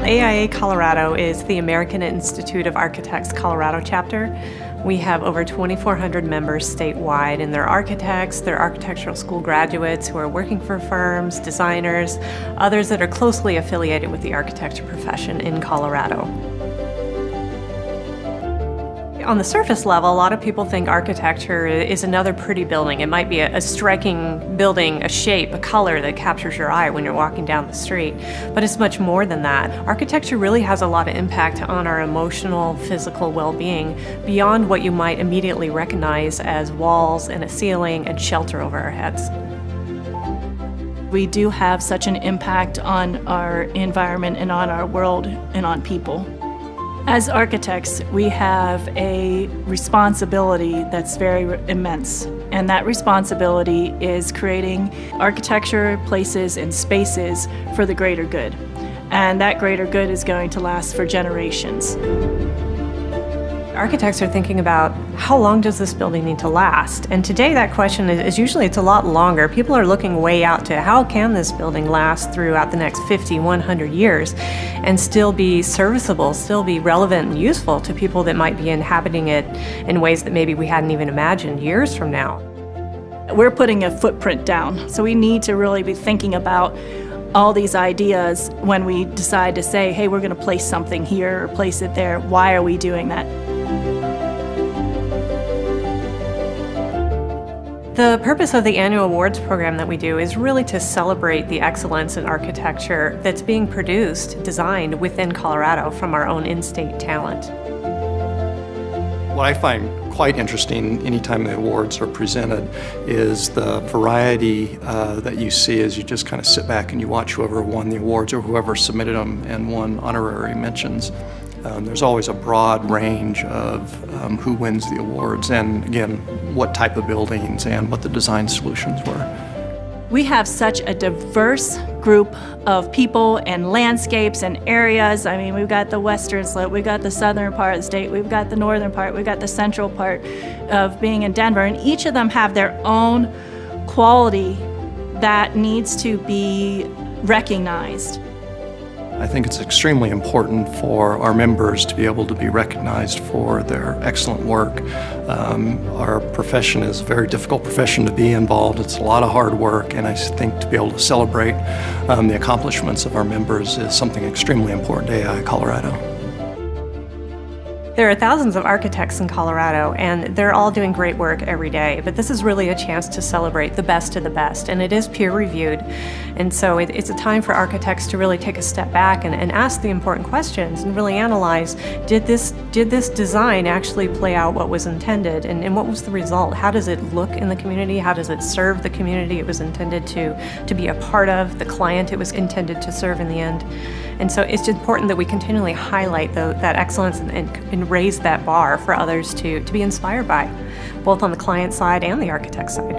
AIA Colorado is the American Institute of Architects Colorado chapter. We have over 2,400 members statewide, and they're architects, they're architectural school graduates who are working for firms, designers, others that are closely affiliated with the architecture profession in Colorado. On the surface level, a lot of people think architecture is another pretty building. It might be a striking building, a shape, a color that captures your eye when you're walking down the street. But it's much more than that. Architecture really has a lot of impact on our emotional, physical well-being beyond what you might immediately recognize as walls and a ceiling and shelter over our heads. We do have such an impact on our environment and on our world and on people. As architects, we have a responsibility that's very immense, and that responsibility is creating architecture, places, and spaces for the greater good. And that greater good is going to last for generations. Architects are thinking about how long does this building need to last? And today that question is usually it's a lot longer. People are looking way out to how can this building last throughout the next 50, 100 years and still be serviceable, still be relevant and useful to people that might be inhabiting it in ways that maybe we hadn't even imagined years from now. We're putting a footprint down, so we need to really be thinking about all these ideas when we decide to say, hey, we're going to place something here or place it there. Why are we doing that? The purpose of the annual awards program that we do is really to celebrate the excellence in architecture that's being produced, designed within Colorado from our own in-state talent. What I find quite interesting anytime the awards are presented is the variety that you see as you just kind of sit back and you watch whoever won the awards or whoever submitted them and won honorary mentions. There's always a broad range of who wins the awards and, again, what type of buildings and what the design solutions were. We have such a diverse group of people and landscapes and areas. I mean, we've got the western slope, we've got the southern part of the state, we've got the northern part, we've got the central part of being in Denver, and each of them have their own quality that needs to be recognized. I think it's extremely important for our members to be able to be recognized for their excellent work. Our profession is a very difficult profession to be involved. It's a lot of hard work, and I think to be able to celebrate the accomplishments of our members is something extremely important to AIA Colorado. There are thousands of architects in Colorado, and they're all doing great work every day, but this is really a chance to celebrate the best of the best, and it is peer-reviewed. And so it's a time for architects to really take a step back and ask the important questions and really analyze, did this design actually play out what was intended, and what was the result? How does it look in the community? How does it serve the community it was intended to be a part of, the client it was intended to serve in the end? And so it's important that we continually highlight that excellence and raise that bar for others to be inspired by, both on the client side and the architect side.